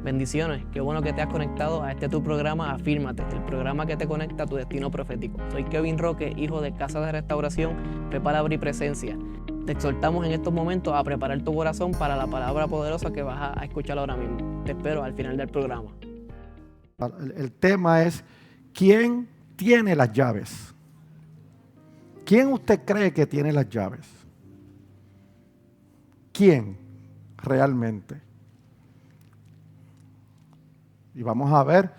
Bendiciones, qué bueno que te has conectado a tu programa Afírmate, el programa que te conecta a tu destino profético. Soy Kevin Roque, hijo de Casa de Restauración, Prepara y Presencia. Te exhortamos en estos momentos a preparar tu corazón para la palabra poderosa que vas a escuchar ahora mismo. Te espero al final del programa. El tema es, ¿quién tiene las llaves? ¿Quién usted cree que tiene las llaves? ¿Quién realmente? Y vamos a ver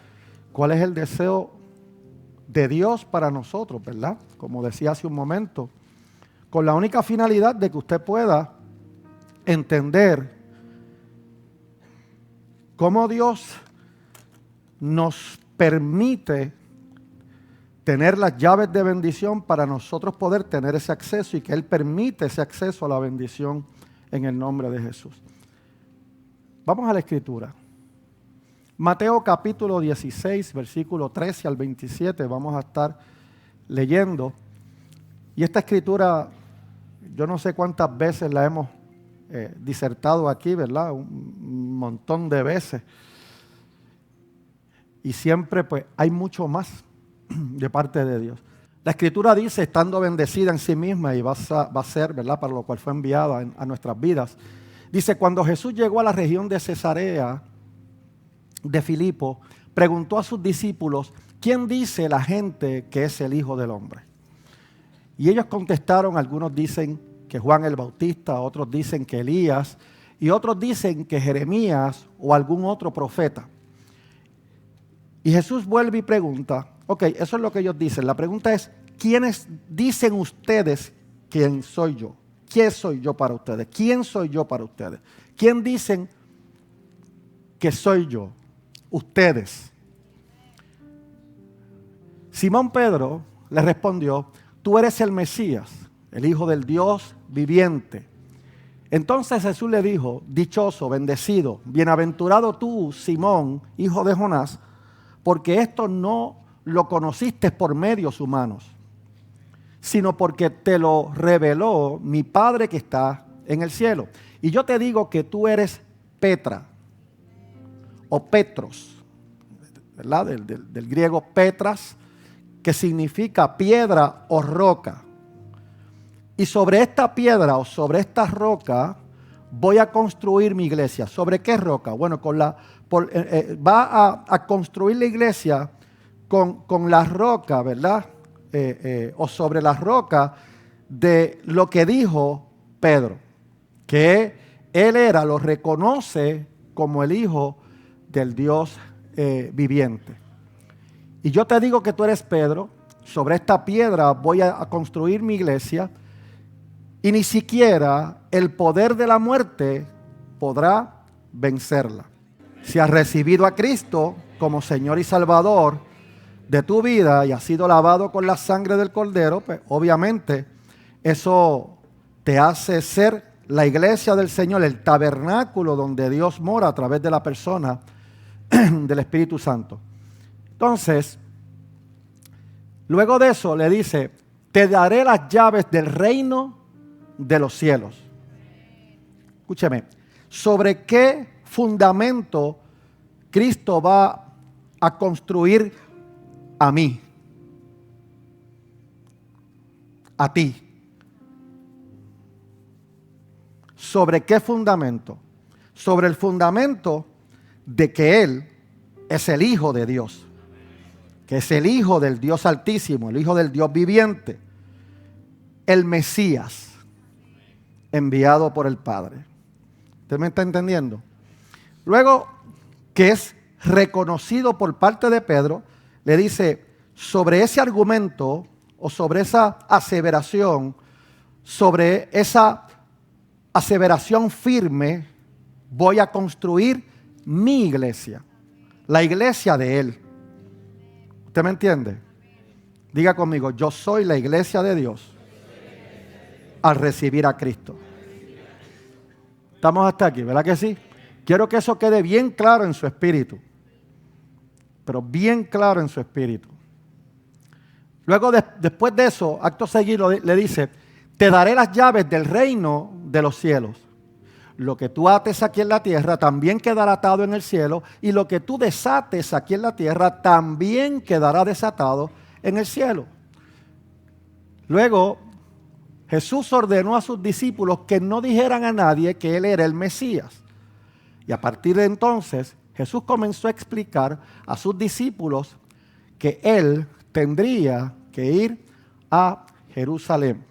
cuál es el deseo de Dios para nosotros, ¿verdad? Como decía hace un momento, con la única finalidad de que usted pueda entender cómo Dios nos permite tener las llaves de bendición para nosotros poder tener ese acceso y que Él permite ese acceso a la bendición en el nombre de Jesús. Vamos a la Escritura. Mateo capítulo 16, versículo 13 al 27, vamos a estar leyendo. Y esta escritura, yo no sé cuántas veces la hemos disertado aquí, ¿verdad? Un montón de veces. Y siempre pues hay mucho más de parte de Dios. La escritura dice, estando bendecida en sí misma y va a ser, ¿verdad? Para lo cual fue enviada a nuestras vidas. Dice, cuando Jesús llegó a la región de Cesarea de Filipo, preguntó a sus discípulos, ¿quién dice la gente que es el Hijo del Hombre? Y ellos contestaron, algunos dicen que Juan el Bautista, otros dicen que Elías, y otros dicen que Jeremías o algún otro profeta. Y Jesús vuelve y pregunta, ok, eso es lo que ellos dicen. La pregunta es, ¿quiénes dicen ustedes quién soy yo? ¿Quién soy yo para ustedes? ¿Quién soy yo para ustedes? ¿Quién dicen que soy yo? Ustedes. Simón Pedro le respondió, tú eres el Mesías, el Hijo del Dios viviente. Entonces Jesús le dijo, dichoso, bendecido, bienaventurado tú, Simón, hijo de Jonás, porque esto no lo conociste por medios humanos, sino porque te lo reveló mi Padre que está en el cielo. Y yo te digo que tú eres Petra, o Petros, ¿verdad? Del griego Petras, que significa piedra o roca. Y sobre esta piedra o sobre esta roca voy a construir mi iglesia. ¿Sobre qué roca? Bueno, va a construir la iglesia con la roca, ¿verdad? O sobre la roca de lo que dijo Pedro, que él lo reconoce como el Hijo del Dios viviente. Y yo te digo que tú eres Pedro, sobre esta piedra voy a construir mi iglesia y ni siquiera el poder de la muerte podrá vencerla. Si has recibido a Cristo como Señor y Salvador de tu vida y has sido lavado con la sangre del Cordero, pues obviamente eso te hace ser la iglesia del Señor, el tabernáculo donde Dios mora a través de la persona del Espíritu Santo. Entonces, luego de eso le dice, te daré las llaves del reino de los cielos. Escúcheme, ¿sobre qué fundamento Cristo va a construir a mí? A ti. ¿Sobre qué fundamento? Sobre el fundamento de que Él es el Hijo de Dios, que es el Hijo del Dios Altísimo, el Hijo del Dios viviente, el Mesías, enviado por el Padre. ¿Usted me está entendiendo? Luego, que es reconocido por parte de Pedro, le dice, sobre ese argumento o sobre esa aseveración, sobre esa aseveración firme, voy a construir mi iglesia, la iglesia de Él. ¿Usted me entiende? Diga conmigo, yo soy la iglesia de Dios al recibir a Cristo. Estamos hasta aquí, ¿verdad que sí? Quiero que eso quede bien claro en su espíritu, pero bien claro en su espíritu. Luego, después de eso, acto seguido le dice, te daré las llaves del reino de los cielos. lo que tú ates aquí en la tierra también quedará atado en el cielo, y lo que tú desates aquí en la tierra también quedará desatado en el cielo. Luego, Jesús ordenó a sus discípulos que no dijeran a nadie que Él era el Mesías. Y a partir de entonces, Jesús comenzó a explicar a sus discípulos que Él tendría que ir a Jerusalén.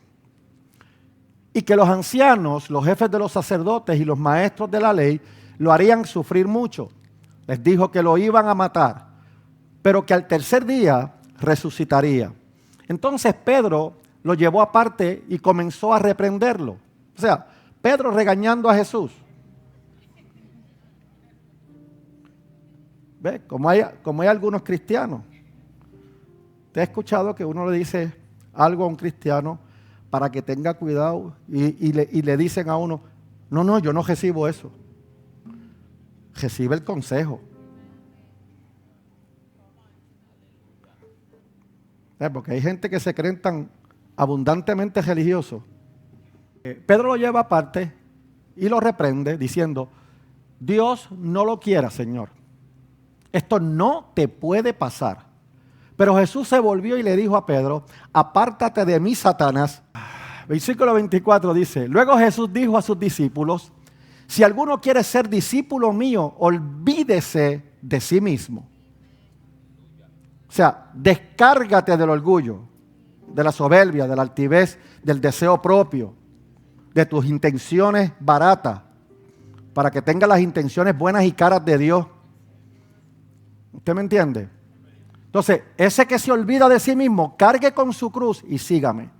Y que los ancianos, los jefes de los sacerdotes y los maestros de la ley lo harían sufrir mucho. Les dijo que lo iban a matar, pero que al tercer día resucitaría. Entonces Pedro lo llevó aparte y comenzó a reprenderlo. O sea, Pedro regañando a Jesús. ¿Ve? Como hay algunos cristianos. ¿Te ha escuchado que uno le dice algo a un cristiano para que tenga cuidado y le dicen a uno, no, yo no recibo eso? Recibe el consejo. Porque hay gente que se creen tan abundantemente religiosos. Pedro lo lleva aparte y lo reprende diciendo, Dios no lo quiera, Señor. Esto no te puede pasar. Pero Jesús se volvió y le dijo a Pedro, apártate de mí, Satanás. Versículo 24 dice, luego Jesús dijo a sus discípulos, si alguno quiere ser discípulo mío, olvídese de sí mismo. O sea, descárgate del orgullo, de la soberbia, de la altivez, del deseo propio, de tus intenciones baratas, para que tengas las intenciones buenas y caras de Dios. ¿Usted me entiende? Entonces, ese que se olvida de sí mismo, cargue con su cruz y sígame.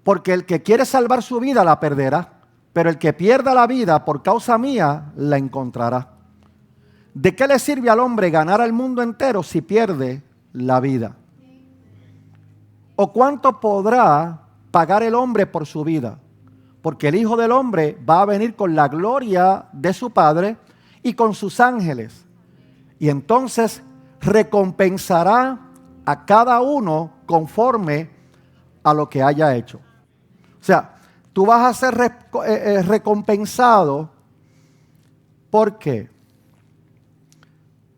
Porque el que quiere salvar su vida la perderá, pero el que pierda la vida por causa mía la encontrará. ¿De qué le sirve al hombre ganar al mundo entero si pierde la vida? ¿O cuánto podrá pagar el hombre por su vida? Porque el Hijo del Hombre va a venir con la gloria de su Padre y con sus ángeles. Y entonces recompensará a cada uno conforme a lo que haya hecho. O sea, tú vas a ser recompensado. ¿Por qué?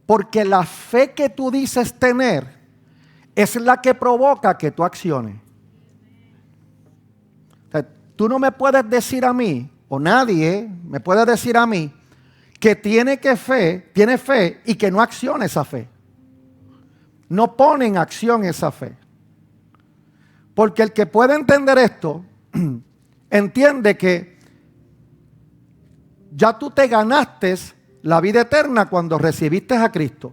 Porque la fe que tú dices tener es la que provoca que tú acciones. O sea, tú no me puedes decir a mí, o nadie me puede decir a mí, que tiene fe y que no acciona esa fe. No pone en acción esa fe. Porque el que puede entender esto, entiende que ya tú te ganaste la vida eterna cuando recibiste a Cristo.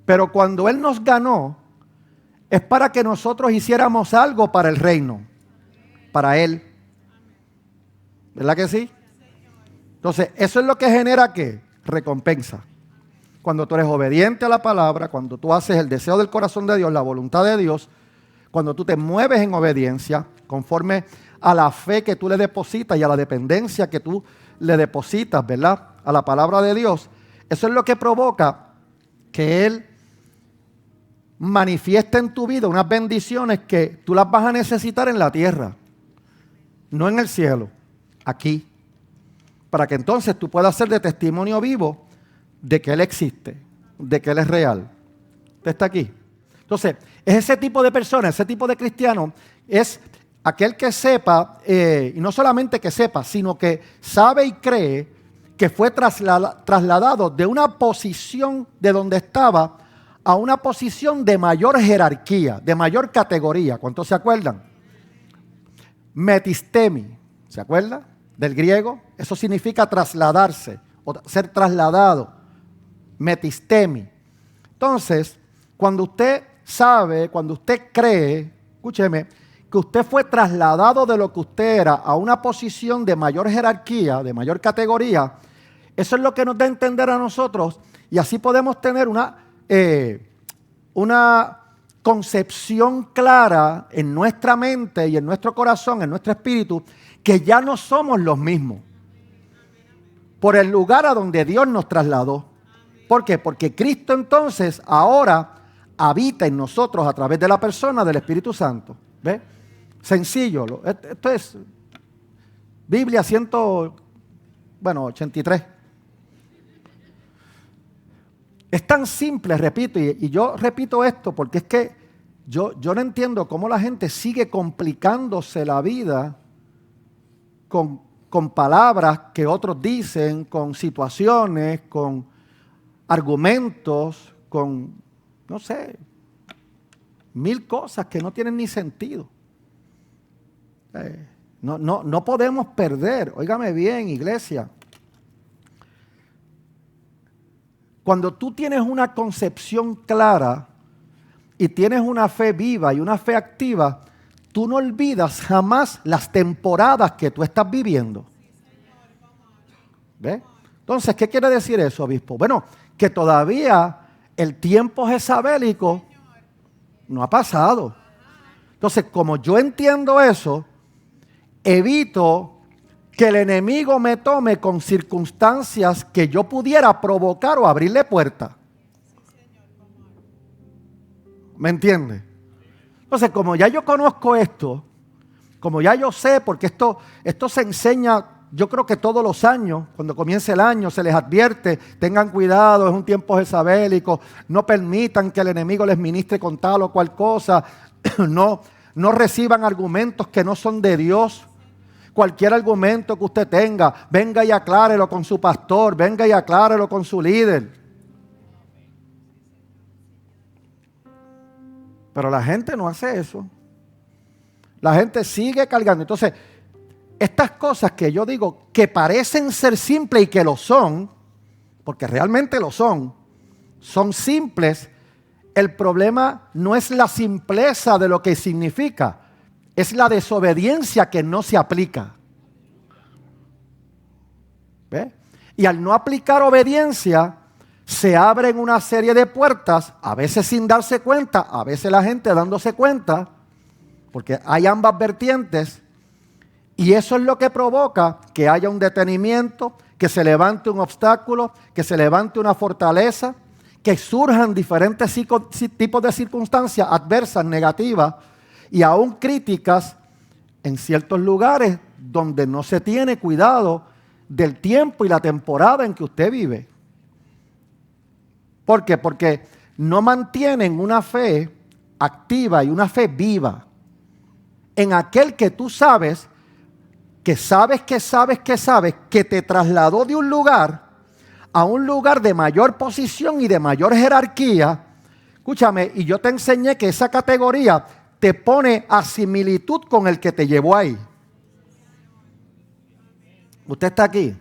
Pero cuando Él nos ganó, es para que nosotros hiciéramos algo para el reino, para Él. ¿Verdad que sí? Entonces, eso es lo que genera ¿qué? Recompensa. Cuando tú eres obediente a la palabra, cuando tú haces el deseo del corazón de Dios, la voluntad de Dios, cuando tú te mueves en obediencia, conforme a la fe que tú le depositas y a la dependencia que tú le depositas, ¿verdad? A la palabra de Dios, eso es lo que provoca que Él manifieste en tu vida unas bendiciones que tú las vas a necesitar en la tierra, no en el cielo, aquí. Para que entonces tú puedas ser de testimonio vivo de que Él existe, de que Él es real. ¿Usted está aquí? Entonces, es ese tipo de persona, ese tipo de cristiano, es aquel que sepa, y no solamente que sepa, sino que sabe y cree que fue trasladado de una posición de donde estaba a una posición de mayor jerarquía, de mayor categoría. ¿Cuántos se acuerdan? Metistemi, ¿se acuerda? Del griego, eso significa trasladarse o ser trasladado. Metistemi. Entonces, cuando usted sabe, cuando usted cree, escúcheme, que usted fue trasladado de lo que usted era a una posición de mayor jerarquía, de mayor categoría, eso es lo que nos da a entender a nosotros y así podemos tener una concepción clara en nuestra mente y en nuestro corazón, en nuestro espíritu, que ya no somos los mismos por el lugar a donde Dios nos trasladó. ¿Por qué? Porque Cristo entonces ahora habita en nosotros a través de la persona del Espíritu Santo. ¿Ve? Sencillo. Esto es Biblia 83. Es tan simple, repito, y yo repito esto porque es que yo no entiendo cómo la gente sigue complicándose la vida con palabras que otros dicen, con situaciones, con argumentos, con, no sé, mil cosas que no tienen ni sentido. No podemos perder, óigame bien, iglesia. Cuando tú tienes una concepción clara y tienes una fe viva y una fe activa, tú no olvidas jamás las temporadas que tú estás viviendo. ¿Ves? Entonces, ¿qué quiere decir eso, obispo? Bueno, que todavía el tiempo jezabélico no ha pasado. Entonces, como yo entiendo eso, evito que el enemigo me tome con circunstancias que yo pudiera provocar o abrirle puerta. ¿Me entiende? Entonces, como ya yo conozco esto, como ya yo sé, porque esto se enseña, yo creo que todos los años, cuando comience el año, se les advierte, tengan cuidado, es un tiempo jezabélico, no permitan que el enemigo les ministre con tal o cual cosa, no reciban argumentos que no son de Dios. Cualquier argumento que usted tenga, venga y aclárelo con su pastor, venga y aclárelo con su líder. Pero la gente no hace eso. La gente sigue cargando. Entonces, estas cosas que yo digo que parecen ser simples y que lo son, porque realmente lo son simples. El problema no es la simpleza de lo que significa, es la desobediencia que no se aplica. ¿Ve? Y al no aplicar obediencia, se abren una serie de puertas, a veces sin darse cuenta, a veces la gente dándose cuenta, porque hay ambas vertientes, y eso es lo que provoca que haya un detenimiento, que se levante un obstáculo, que se levante una fortaleza, que surjan diferentes tipos de circunstancias adversas, negativas, y aún críticas en ciertos lugares donde no se tiene cuidado del tiempo y la temporada en que usted vive. ¿Por qué? Porque no mantienen una fe activa y una fe viva en aquel que tú sabes, que te trasladó de un lugar a un lugar de mayor posición y de mayor jerarquía. Escúchame, y yo te enseñé que esa categoría te pone a similitud con el que te llevó ahí. Usted está aquí.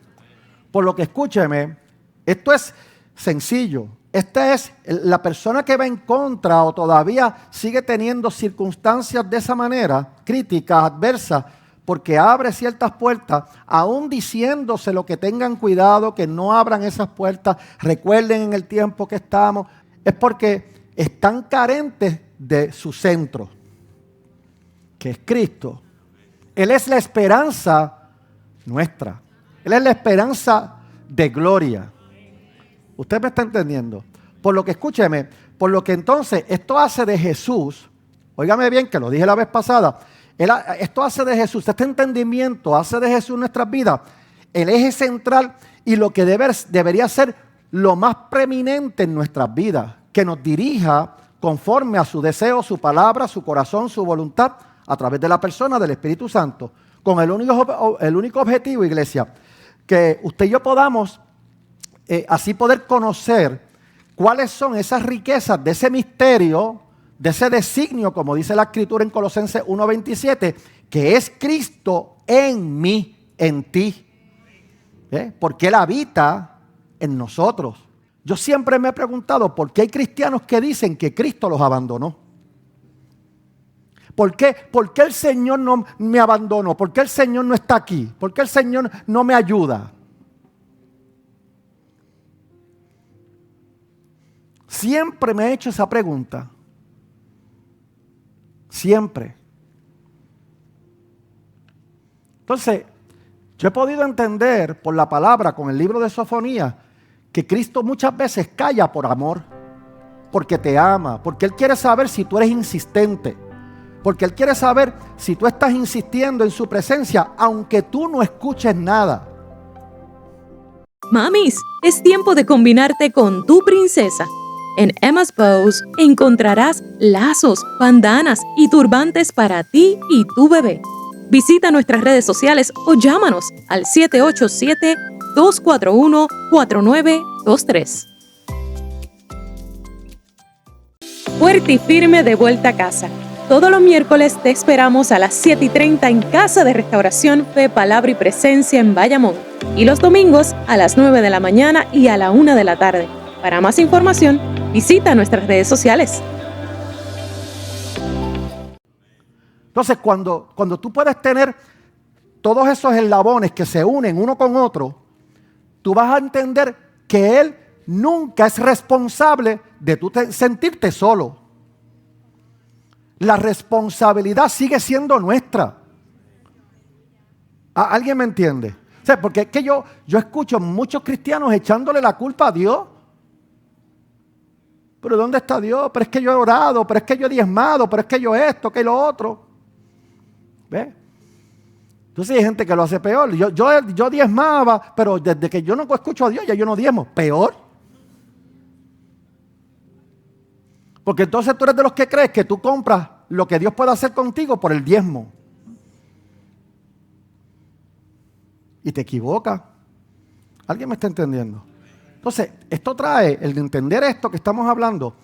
Por lo que escúcheme, esto es sencillo. Esta es la persona que va en contra o todavía sigue teniendo circunstancias de esa manera, críticas, adversas, porque abre ciertas puertas, aún diciéndose lo que tengan cuidado, que no abran esas puertas, recuerden en el tiempo que estamos, es porque están carentes de su centro, que es Cristo. Él es la esperanza nuestra. Él es la esperanza de gloria. ¿Usted me está entendiendo? Por lo que escúcheme, por lo que entonces esto hace de Jesús, óigame bien que lo dije la vez pasada, esto hace de Jesús, este entendimiento hace de Jesús nuestras vidas el eje central y lo que debería ser lo más preeminente en nuestras vidas, que nos dirija conforme a su deseo, su palabra, su corazón, su voluntad, a través de la persona del Espíritu Santo, con el único objetivo, iglesia, que usted y yo podamos así poder conocer cuáles son esas riquezas de ese misterio, de ese designio, como dice la Escritura en Colosenses 1:27, que es Cristo en mí, en ti. Porque Él habita en nosotros. Yo siempre me he preguntado por qué hay cristianos que dicen que Cristo los abandonó. ¿Por qué el Señor no me abandonó? ¿Por qué el Señor no está aquí? ¿Por qué el Señor no me ayuda? Siempre me he hecho esa pregunta. Siempre. Entonces, yo he podido entender por la palabra, con el libro de Sofonías, que Cristo muchas veces calla por amor, porque te ama, porque Él quiere saber si tú eres insistente. Porque Él quiere saber si tú estás insistiendo en su presencia, aunque tú no escuches nada. Mamis, es tiempo de combinarte con tu princesa. En Emma's Bows encontrarás lazos, bandanas y turbantes para ti y tu bebé. Visita nuestras redes sociales o llámanos al 787-241-4923. Fuerte y firme de vuelta a casa. Todos los miércoles te esperamos a las 7:30 en Casa de Restauración Fe, Palabra y Presencia en Bayamón. Y los domingos a las 9 de la mañana y a la 1 de la tarde. Para más información, visita nuestras redes sociales. Entonces, cuando tú puedes tener todos esos eslabones que se unen uno con otro, tú vas a entender que Él nunca es responsable de tú sentirte solo. La responsabilidad sigue siendo nuestra. ¿Alguien me entiende? O sea, porque es que yo escucho muchos cristianos echándole la culpa a Dios. Pero ¿dónde está Dios? Pero es que yo he orado, pero es que yo he diezmado, pero es que yo esto, que lo otro. ¿Ves? Entonces hay gente que lo hace peor. Yo diezmaba, pero desde que yo no escucho a Dios, ya yo no diezmo. Peor. Porque entonces tú eres de los que crees que tú compras lo que Dios puede hacer contigo por el diezmo. Y te equivocas. ¿Alguien me está entendiendo? Entonces, esto trae, el de entender esto que estamos hablando,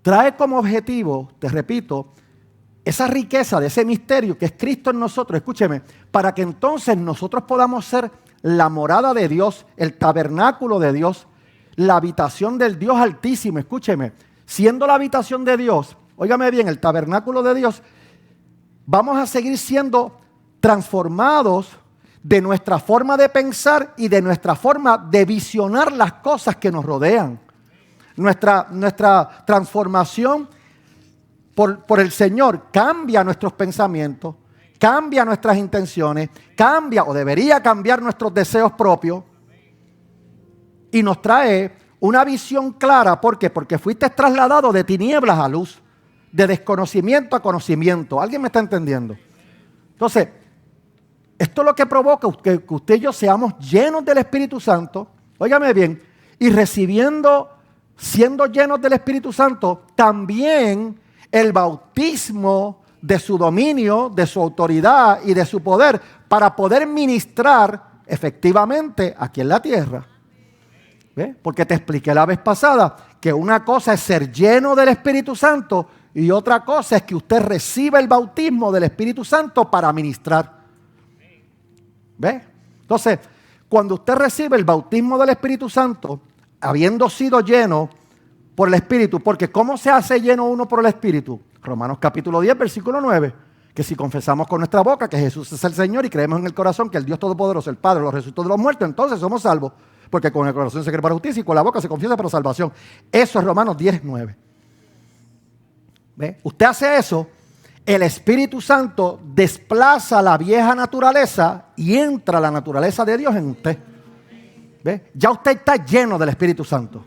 trae como objetivo, te repito, esa riqueza de ese misterio que es Cristo en nosotros, escúcheme, para que entonces nosotros podamos ser la morada de Dios, el tabernáculo de Dios, la habitación del Dios Altísimo, escúcheme, siendo la habitación de Dios, óigame bien, el tabernáculo de Dios, vamos a seguir siendo transformados de nuestra forma de pensar y de nuestra forma de visionar las cosas que nos rodean. Nuestra transformación por el Señor cambia nuestros pensamientos, cambia nuestras intenciones, cambia o debería cambiar nuestros deseos propios y nos trae una visión clara. ¿Por qué? Porque fuiste trasladado de tinieblas a luz, de desconocimiento a conocimiento. ¿Alguien me está entendiendo? Entonces, esto es lo que provoca que usted y yo seamos llenos del Espíritu Santo, óigame bien, y siendo llenos del Espíritu Santo, también el bautismo de su dominio, de su autoridad y de su poder para poder ministrar efectivamente aquí en la tierra. ¿Ve? Porque te expliqué la vez pasada que una cosa es ser lleno del Espíritu Santo y otra cosa es que usted reciba el bautismo del Espíritu Santo para ministrar. ¿Ve? Entonces, cuando usted recibe el bautismo del Espíritu Santo, habiendo sido lleno por el Espíritu, porque ¿cómo se hace lleno uno por el Espíritu? Romanos capítulo 10, versículo 9, que si confesamos con nuestra boca que Jesús es el Señor y creemos en el corazón que el Dios Todopoderoso, el Padre, lo resucitó de los muertos, entonces somos salvos, porque con el corazón se cree para justicia y con la boca se confiesa para salvación. Eso es Romanos 10, 9. ¿Ve? Usted hace eso, el Espíritu Santo desplaza la vieja naturaleza y entra la naturaleza de Dios en usted. ¿Ve? Ya usted está lleno del Espíritu Santo.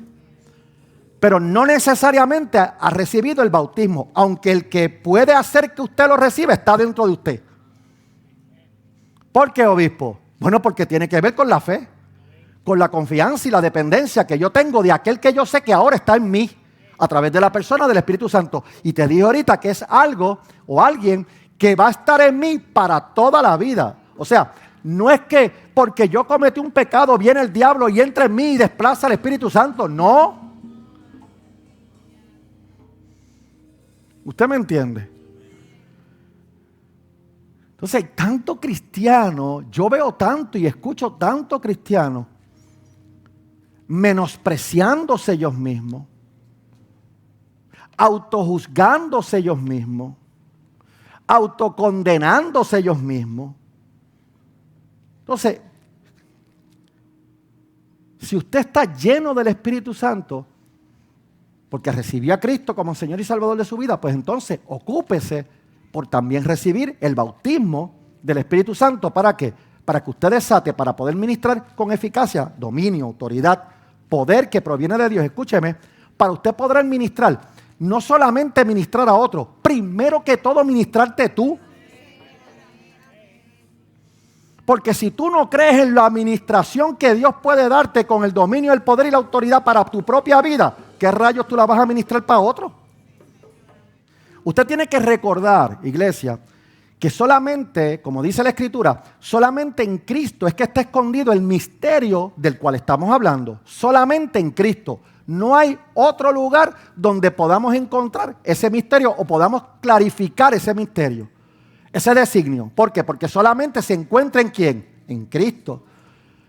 Pero no necesariamente ha recibido el bautismo, aunque el que puede hacer que usted lo reciba está dentro de usted. ¿Por qué, obispo? Bueno, porque tiene que ver con la fe, con la confianza y la dependencia que yo tengo de aquel que yo sé que ahora está en mí, a través de la persona del Espíritu Santo. Y te dije ahorita que es algo o alguien que va a estar en mí para toda la vida. O sea, no es que porque yo cometí un pecado viene el diablo y entra en mí y desplaza al Espíritu Santo. No. ¿Usted me entiende? Entonces hay tanto cristiano, yo veo tanto y escucho tanto cristiano menospreciándose ellos mismos, autojuzgándose ellos mismos, autocondenándose ellos mismos. Entonces, si usted está lleno del Espíritu Santo, porque recibió a Cristo como Señor y Salvador de su vida, pues entonces ocúpese por también recibir el bautismo del Espíritu Santo. ¿Para qué? Para que usted desate, para poder ministrar con eficacia, dominio, autoridad, poder que proviene de Dios. Escúcheme, para usted poder ministrar, no solamente ministrar a otro, primero que todo ministrarte tú. Porque si tú no crees en la administración que Dios puede darte con el dominio, el poder y la autoridad para tu propia vida, ¿qué rayos tú la vas a ministrar para otro? Usted tiene que recordar, iglesia, que solamente, como dice la Escritura, solamente en Cristo es que está escondido el misterio del cual estamos hablando. Solamente en Cristo. No hay otro lugar donde podamos encontrar ese misterio o podamos clarificar ese misterio, ese designio. ¿Por qué? Porque solamente se encuentra en ¿quién? En Cristo.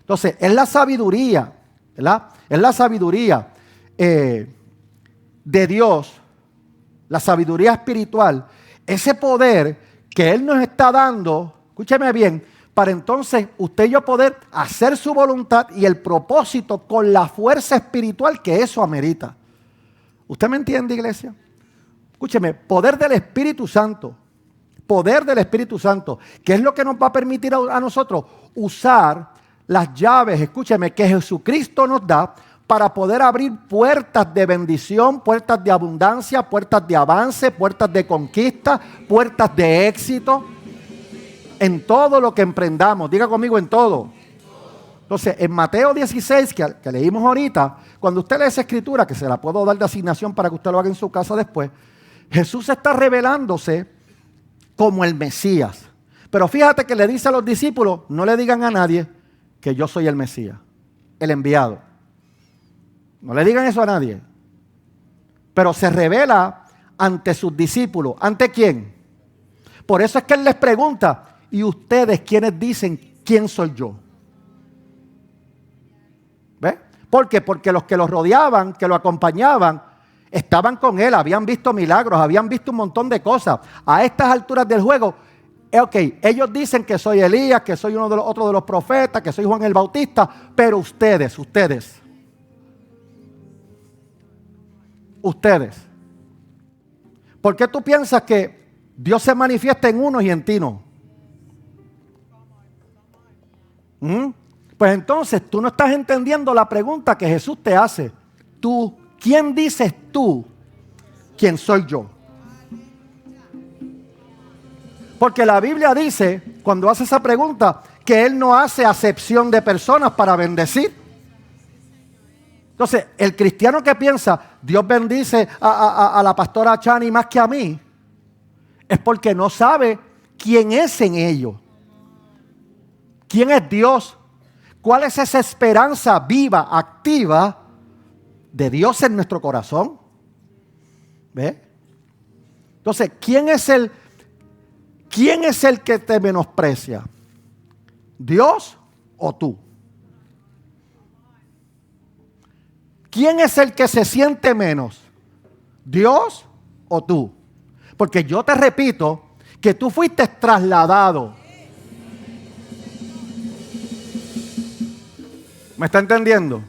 Entonces, es la sabiduría, ¿verdad? Es la sabiduría de Dios, la sabiduría espiritual, ese poder que Él nos está dando, escúcheme bien, para entonces usted y yo poder hacer su voluntad y el propósito con la fuerza espiritual que eso amerita. ¿Usted me entiende, iglesia? Escúcheme, poder del Espíritu Santo, que es lo que nos va a permitir a nosotros usar las llaves, escúcheme, que Jesucristo nos da para poder abrir puertas de bendición, puertas de abundancia, puertas de avance, puertas de conquista, puertas de éxito, en todo lo que emprendamos. Diga conmigo, en todo. Entonces, en Mateo 16, que leímos ahorita, cuando usted lee esa escritura, que se la puedo dar de asignación para que usted lo haga en su casa después, Jesús está revelándose como el Mesías. Pero fíjate que le dice a los discípulos, no le digan a nadie que yo soy el Mesías, el enviado. No le digan eso a nadie. Pero se revela ante sus discípulos. ¿Ante quién? Por eso es que Él les pregunta, ¿y ustedes quiénes dicen quién soy yo? ¿Ve? ¿Por qué? Porque los que los rodeaban, que lo acompañaban, estaban con Él, habían visto milagros, habían visto un montón de cosas. A estas alturas del juego, ok, ellos dicen que soy Elías, que soy otro de los profetas, que soy Juan el Bautista, pero ustedes. ¿Por qué tú piensas que Dios se manifiesta en unos y en ti no? Pues entonces tú no estás entendiendo la pregunta que Jesús te hace. Tú, ¿quién dices tú quién soy yo? Porque la Biblia dice, cuando hace esa pregunta, que Él no hace acepción de personas para bendecir. Entonces, el cristiano que piensa, Dios bendice a la pastora Chani más que a mí, es porque no sabe quién es en ellos. ¿Quién es Dios? ¿Cuál es esa esperanza viva, activa de Dios en nuestro corazón? ¿Ve? Entonces, ¿quién es el que te menosprecia? ¿Dios o tú? ¿Quién es el que se siente menos? ¿Dios o tú? Porque yo te repito que tú fuiste trasladado. ¿Me está entendiendo?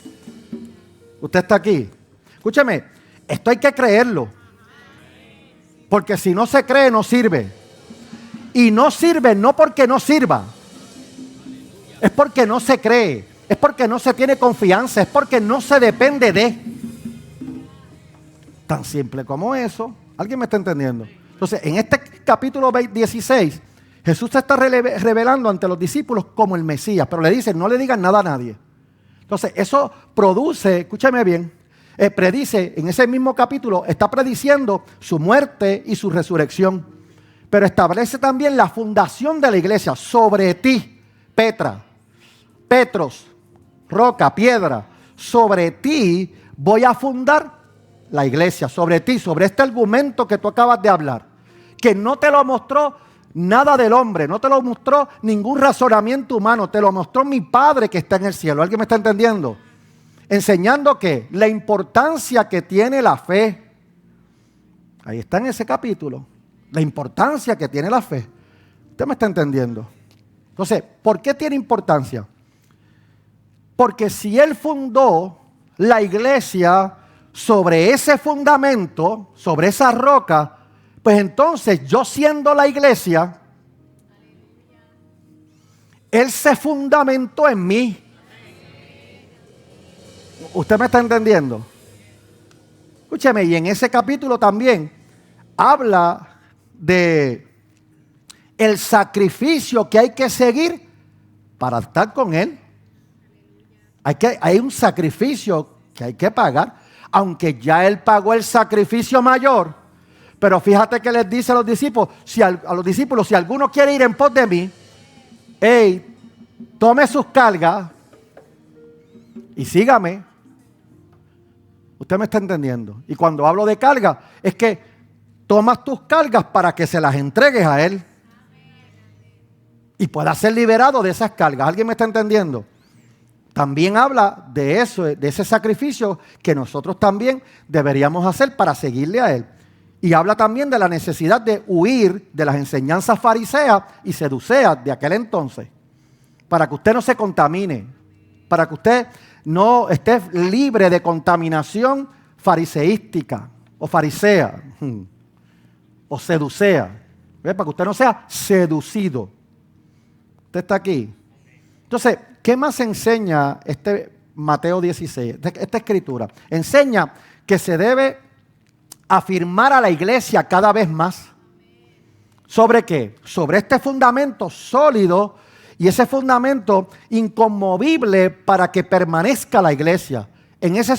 Usted está aquí. Escúcheme, esto hay que creerlo. Porque si no se cree, no sirve. Y no sirve no porque no sirva. Es porque no se cree. Es porque no se tiene confianza, es porque no se depende de. Tan simple como eso. ¿Alguien me está entendiendo? Entonces, en este capítulo 16, Jesús se está revelando ante los discípulos como el Mesías, pero le dice, no le digan nada a nadie. Entonces, eso produce, escúchame bien, predice, en ese mismo capítulo, está prediciendo su muerte y su resurrección, pero establece también la fundación de la iglesia sobre ti, Petros, roca, piedra, sobre ti voy a fundar la iglesia, sobre ti, sobre este argumento que tú acabas de hablar, que no te lo mostró nada del hombre, no te lo mostró ningún razonamiento humano, te lo mostró mi Padre que está en el cielo. ¿Alguien me está entendiendo? Enseñando que la importancia que tiene la fe, ahí está en ese capítulo, la importancia que tiene la fe. ¿Usted me está entendiendo? Entonces, ¿por qué tiene importancia? Porque si Él fundó la iglesia sobre ese fundamento, sobre esa roca, pues entonces yo siendo la iglesia, Él se fundamentó en mí. ¿Usted me está entendiendo? Escúcheme, y en ese capítulo también habla de el sacrificio que hay que seguir para estar con Él. Hay un sacrificio que hay que pagar, aunque ya Él pagó el sacrificio mayor. Pero fíjate que les dice a los discípulos, si alguno quiere ir en pos de mí, tome sus cargas y sígame. Usted me está entendiendo. Y cuando hablo de carga, es que tomas tus cargas para que se las entregues a Él y puedas ser liberado de esas cargas. ¿Alguien me está entendiendo? También habla de eso, de ese sacrificio que nosotros también deberíamos hacer para seguirle a Él. Y habla también de la necesidad de huir de las enseñanzas fariseas y seduceas de aquel entonces, para que usted no se contamine, para que usted no esté libre de contaminación fariseística o farisea o seducea. ¿Ve? Para que usted no sea seducido. Usted está aquí. Entonces, ¿qué más enseña este Mateo 16? Esta escritura enseña que se debe afirmar a la iglesia cada vez más. ¿Sobre qué? Sobre este fundamento sólido y ese fundamento inconmovible para que permanezca la iglesia. En ese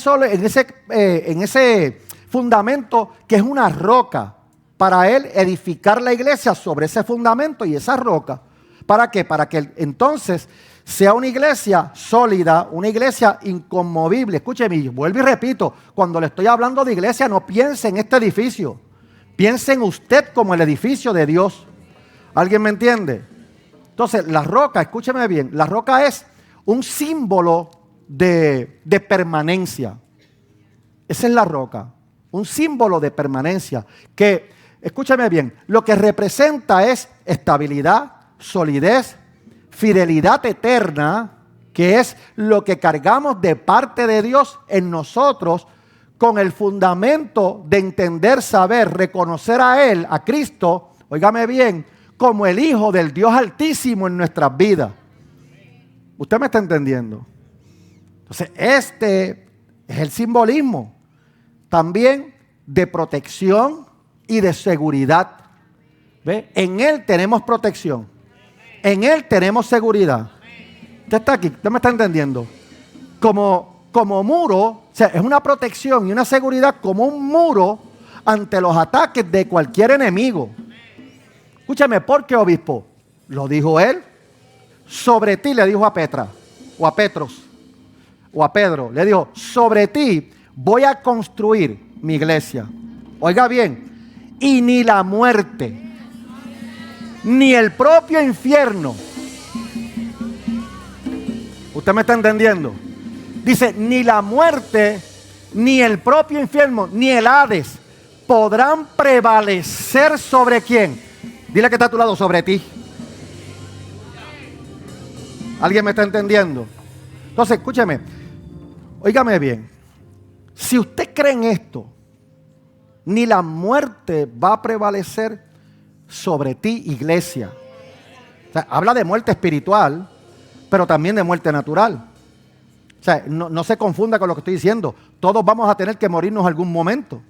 fundamento que es una roca, para Él edificar la iglesia sobre ese fundamento y esa roca. ¿Para qué? Para que entonces sea una iglesia sólida, una iglesia inconmovible. Escúcheme, vuelvo y repito, cuando le estoy hablando de iglesia, no piense en este edificio. Piense en usted como el edificio de Dios. ¿Alguien me entiende? Entonces, la roca, escúcheme bien, la roca es un símbolo de permanencia. Esa es la roca, un símbolo de permanencia que, escúcheme bien, lo que representa es estabilidad, solidez, fidelidad eterna, que es lo que cargamos de parte de Dios en nosotros con el fundamento de entender, saber, reconocer a Él, a Cristo, óigame bien, como el Hijo del Dios Altísimo en nuestras vidas. ¿Usted me está entendiendo? Entonces, este es el simbolismo también de protección y de seguridad. ¿Ve? En Él tenemos protección. En Él tenemos seguridad. Usted está aquí, usted me está entendiendo. Como muro, o sea, es una protección y una seguridad como un muro ante los ataques de cualquier enemigo. Escúchame, ¿por qué, obispo? Lo dijo Él. Sobre ti le dijo a Petra, o a Petros, o a Pedro. Le dijo, sobre ti voy a construir mi iglesia. Oiga bien, y ni la muerte, ni el propio infierno. ¿Usted me está entendiendo? Dice, ni la muerte, ni el propio infierno, ni el Hades podrán prevalecer sobre quién. Dile que está a tu lado, sobre ti. ¿Alguien me está entendiendo? Entonces, escúcheme, óigame bien. Si usted cree en esto, ni la muerte va a prevalecer sobre ti, iglesia. O sea, habla de muerte espiritual, pero también de muerte natural. O sea, no se confunda con lo que estoy diciendo. Todos vamos a tener que morirnos en algún momento,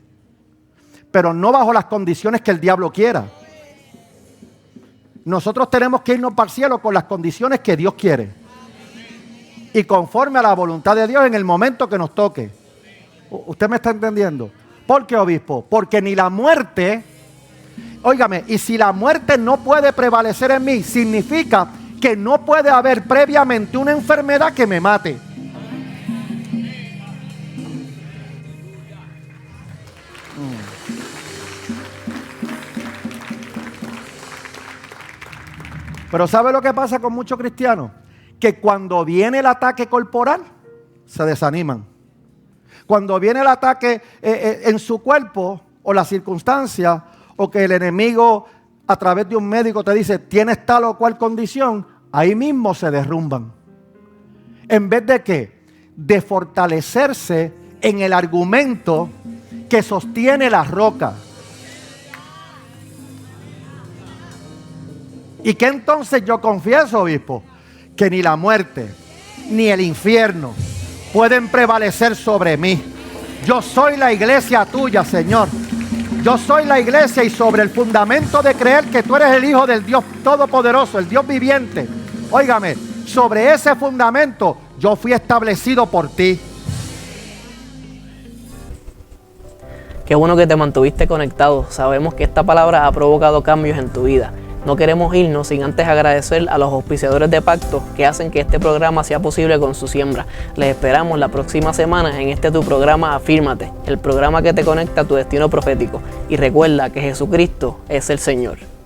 pero no bajo las condiciones que el diablo quiera. Nosotros tenemos que irnos para el cielo con las condiciones que Dios quiere y conforme a la voluntad de Dios en el momento que nos toque. ¿Usted me está entendiendo? ¿Por qué, obispo? Porque ni la muerte, óigame, y si la muerte no puede prevalecer en mí, significa que no puede haber previamente una enfermedad que me mate. Pero ¿sabe lo que pasa con muchos cristianos? Que cuando viene el ataque corporal, se desaniman. Cuando viene el ataque en su cuerpo o la circunstancia, o que el enemigo a través de un médico te dice, tienes tal o cual condición, ahí mismo se derrumban. ¿En vez de qué? De fortalecerse en el argumento que sostiene la roca. ¿Y qué entonces yo confieso, obispo? Que ni la muerte, ni el infierno pueden prevalecer sobre mí. Yo soy la iglesia tuya, Señor. Yo soy la iglesia y sobre el fundamento de creer que tú eres el Hijo del Dios Todopoderoso, el Dios viviente. Óigame, sobre ese fundamento yo fui establecido por ti. Qué bueno que te mantuviste conectado. Sabemos que esta palabra ha provocado cambios en tu vida. No queremos irnos sin antes agradecer a los auspiciadores de Pacto que hacen que este programa sea posible con su siembra. Les esperamos la próxima semana en tu programa Afírmate, el programa que te conecta a tu destino profético. Y recuerda que Jesucristo es el Señor.